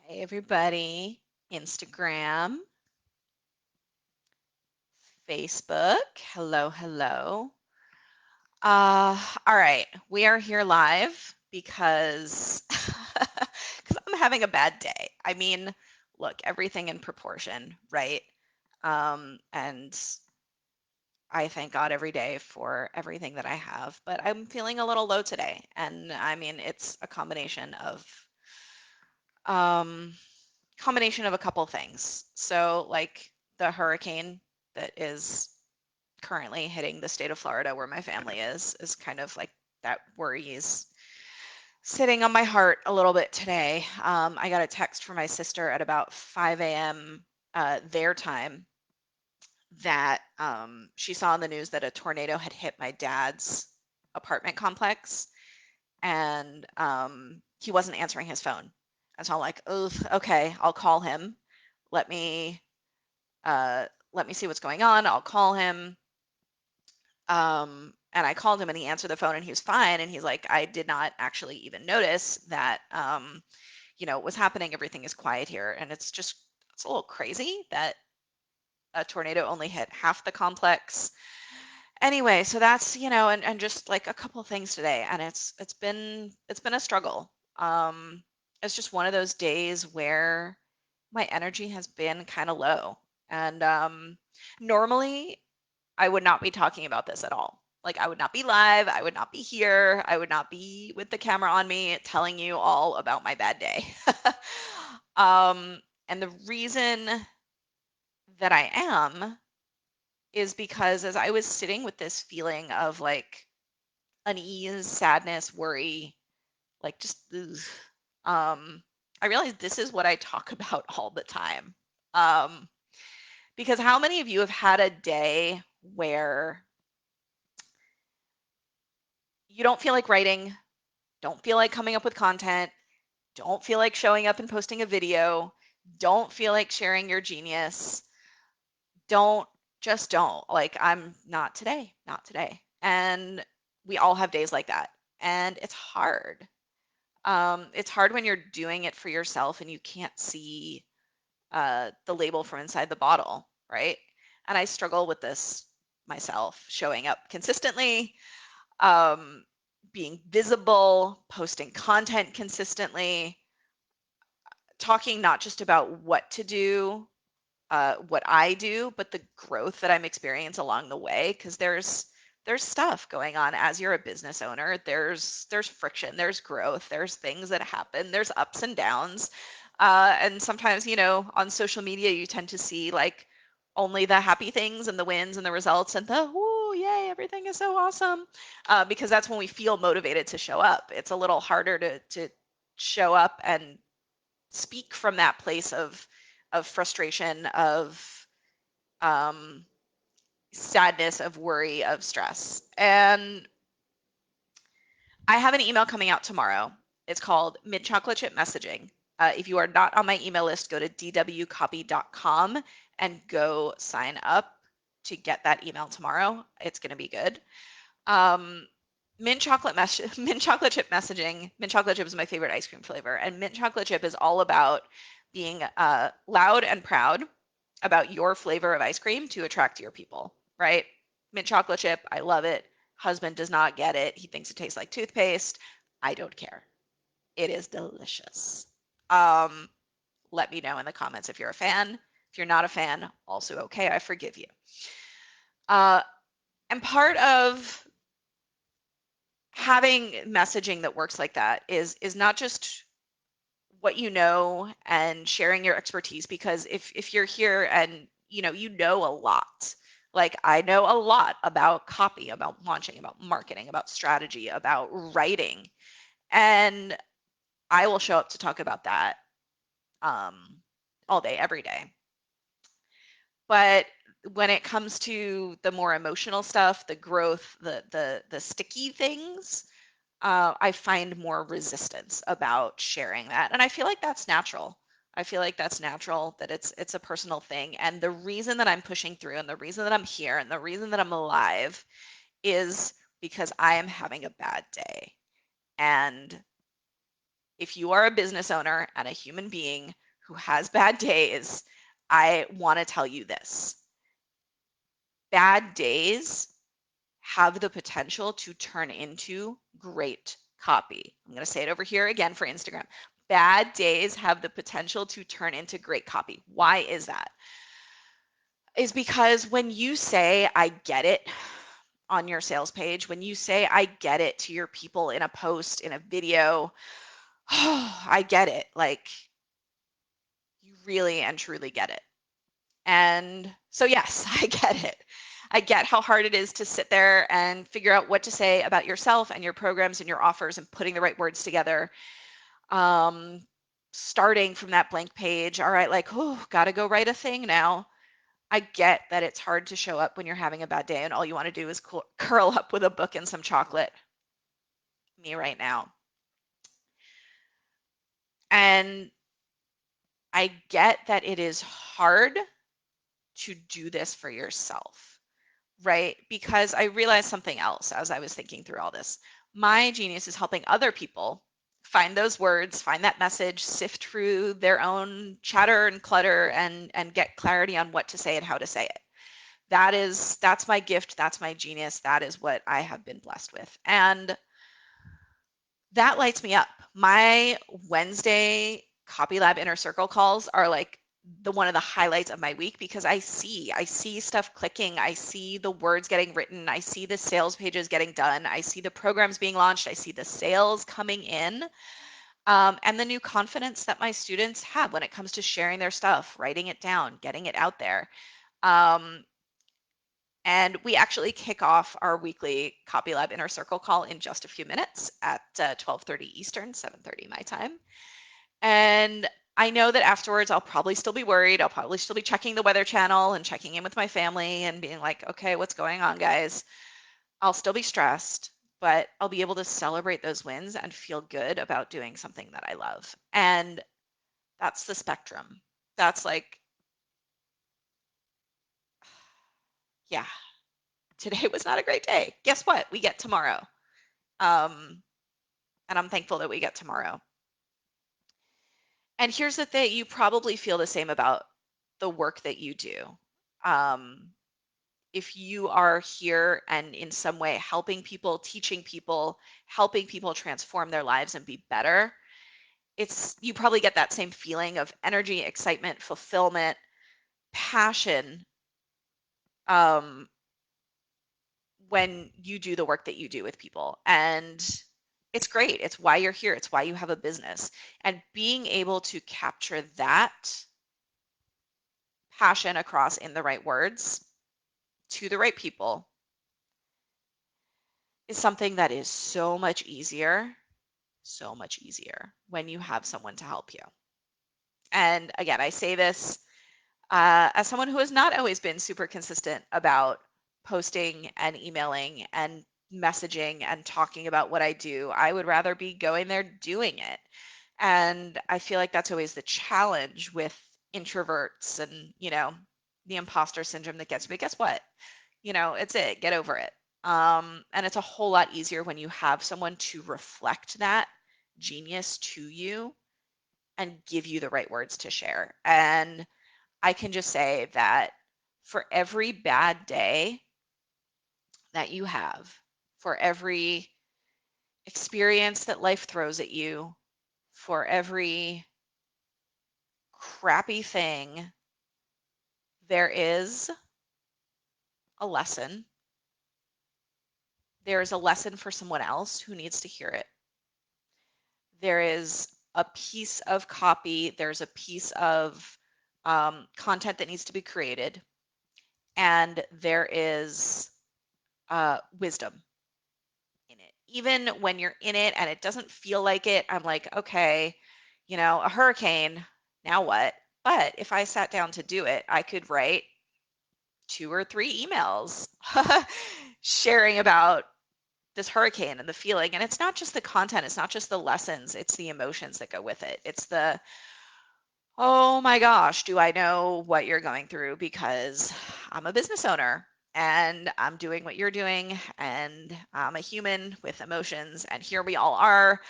Hi, everybody. Instagram, Facebook. Hello, hello. All right. We are here live because because I'm having a bad day. I mean, look, everything in proportion, right? And I thank God every day for everything that I have, but I'm feeling a little low today. And I mean, it's a um combination of a couple things. So, like the hurricane that is currently hitting the state of Florida where my family is kind of like that worries sitting on my heart a little bit today. I got a text from my sister at about 5 a.m. Their time that she saw on the news that a tornado had hit my dad's apartment complex and he wasn't answering his phone. And so I'm like, oh, okay, I'll call him. Let me uh, let me see what's going on. I'll call him. And I called him and he answered the phone and he was fine. And he's like, I did not actually even notice that, it was happening. Everything is quiet here. And it's a little crazy that a tornado only hit half the complex. Anyway, so that's, and just like a couple of things today. And it's been a struggle. It's just one of those days where my energy has been kind of low. And normally I would not be talking about this at all. Like, I would not be live. I would not be here. I would not be with the camera on me telling you all about my bad day. And the reason that I am is because as I was sitting with this feeling of like unease, sadness, worry, like just, ugh, um, I realized this is what I talk about all the time. Um, because how many of you have had a day where you don't feel like writing, don't feel like coming up with content, don't feel like showing up and posting a video, don't feel like sharing your genius, don't, just don't. Like, I'm not today, not today. And we all have days like that. And it's hard. It's hard when you're doing it for yourself and you can't see the label from inside the bottle, right? And I struggle with this myself, showing up consistently, um, being visible, posting content consistently, talking not just about what to do, what I do, but the growth that I'm experiencing along the way. Because there's stuff going on as you're a business owner. There's friction, there's growth, there's things that happen, there's ups and downs, and sometimes on social media you tend to see like only the happy things and the wins and the results and the whoo yay everything is so awesome, because that's when we feel motivated to show up. It's a little harder to show up and speak from that place of frustration, of um, sadness, of worry, of stress. And I have an email coming out tomorrow. It's called Mint Chocolate Chip Messaging. If you are not on my email list, go to dwcopy.com and go sign up to get that email tomorrow. It's going to be good. Um, mint chocolate chip messaging. Mint chocolate chip is my favorite ice cream flavor, and mint chocolate chip is all about being loud and proud about your flavor of ice cream to attract your people, right? Mint chocolate chip, I love it. Husband does not get it. He thinks it tastes like toothpaste. I don't care. It is delicious. Um, Let me know in the comments if you're a fan. If you're not a fan, also okay. I forgive you. Uh, and part of having messaging that works like that is not just what you know and sharing your expertise, because if you're here and you know a lot, like I know a lot about copy, about launching, about marketing, about strategy, about writing, and I will show up to talk about that um, all day every day. But when it comes to the more emotional stuff, the growth, the sticky things, I find more resistance about sharing that. And I feel like that's natural. I feel like that's natural, that it's a personal thing. And the reason that I'm pushing through and the reason that I'm here and the reason that I'm alive is because I am having a bad day. And if you are a business owner and a human being who has bad days, I want to tell you this. Bad days have the potential to turn into great copy. I'm going to say it over here again for Instagram. Bad days have the potential to turn into great copy. Why is that? Is because when you say, I get it on your sales page, when you say, I get it to your people in a post, in a video, oh, I get it. Like, you really and truly get it. And so, yes, I get it. I get how hard it is to sit there and figure out what to say about yourself and your programs and your offers and putting the right words together. Starting from that blank page, all right, like, oh, gotta go write a thing now. I get that it's hard to show up when you're having a bad day and all you want to do is curl up with a book and some chocolate. Me right now. And I get that it is hard to do this for yourself, right? Because I realized something else as I was thinking through all this. My genius is helping other people find those words, find that message, sift through their own chatter and clutter and get clarity on what to say and how to say it. That's my gift, that's my genius, that is what I have been blessed with. And that lights me up. My Wednesday Copy Lab Inner Circle calls are like one of the highlights of my week because I see stuff clicking, I see the words getting written, I see the sales pages getting done, I see the programs being launched, I see the sales coming in, and the new confidence that my students have when it comes to sharing their stuff, writing it down, getting it out there. And we actually kick off our weekly Copy Lab Inner Circle call in just a few minutes at 12:30 Eastern, 7:30 my time. And I know that afterwards I'll probably still be worried. I'll probably still be checking the Weather Channel and checking in with my family and being like, okay, what's going on, guys? I'll still be stressed, but I'll be able to celebrate those wins and feel good about doing something that I love. And that's the spectrum. That's like, yeah, today was not a great day. Guess what? We get tomorrow. Um, and I'm thankful that we get tomorrow. And here's the thing, you probably feel the same about the work that you do. Um, if you are here and in some way helping people, teaching people, helping people transform their lives and be better, you probably get that same feeling of energy, excitement, fulfillment, passion, um, when you do the work that you do with people. And it's great. It's why you're here. It's why you have a business. And being able to capture that passion across in the right words to the right people is something that is so much easier when you have someone to help you. And again, I say this as someone who has not always been super consistent about posting and emailing and messaging and talking about what I do. I would rather be going there doing it. And I feel like that's always the challenge with introverts and, the imposter syndrome that gets me. But guess what? It's it. Get over it. And it's a whole lot easier when you have someone to reflect that genius to you and give you the right words to share. And I can just say that for every bad day that you have, for every experience that life throws at you, for every crappy thing, there is a lesson. There is a lesson for someone else who needs to hear it. There is a piece of copy, there's a piece of content that needs to be created, and there is wisdom in it. Even when you're in it and it doesn't feel like it, I'm like, okay, a hurricane, now what? But if I sat down to do it, I could write 2 or 3 emails sharing about this hurricane and the feeling. And it's not just the content, it's not just the lessons, it's the emotions that go with it. It's the, oh my gosh, do I know what you're going through because I'm a business owner and I'm doing what you're doing and I'm a human with emotions and here we all are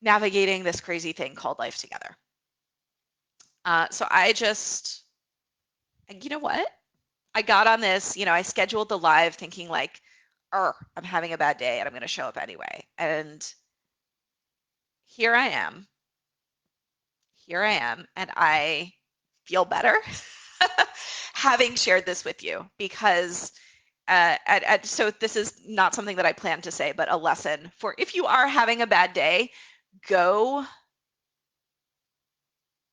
navigating this crazy thing called life together. So you know what? I got on this, I scheduled the live thinking like, I'm having a bad day and I'm going to show up anyway. And here I am. And I feel better having shared this with you because so this is not something that I plan to say, but a lesson for if you are having a bad day, go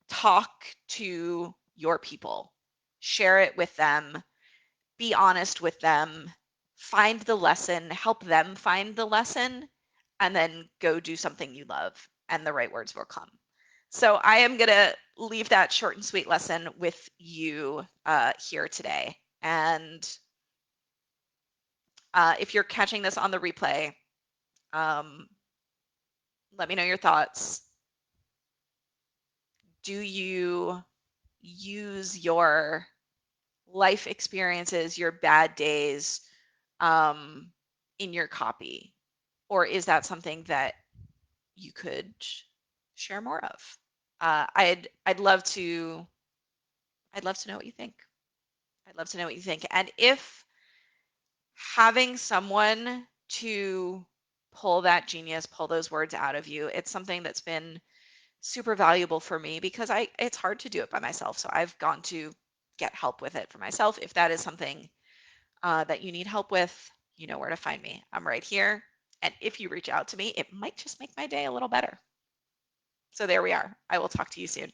talk to your people, share it with them, be honest with them, find the lesson, help them find the lesson, and then go do something you love, and the right words will come. So I am going to leave that short and sweet lesson with you here today. And if you're catching this on the replay, let me know your thoughts. Do you use your life experiences, your bad days, in your copy? Or is that something that you could share more of? I'd love to know what you think. I'd love to know what you think. And if having someone to pull that genius, pull those words out of you, it's something that's been super valuable for me because it's hard to do it by myself. So I've gone to get help with it for myself. If that is something that you need help with, you know where to find me. I'm right here. And if you reach out to me, it might just make my day a little better. So there we are. I will talk to you soon.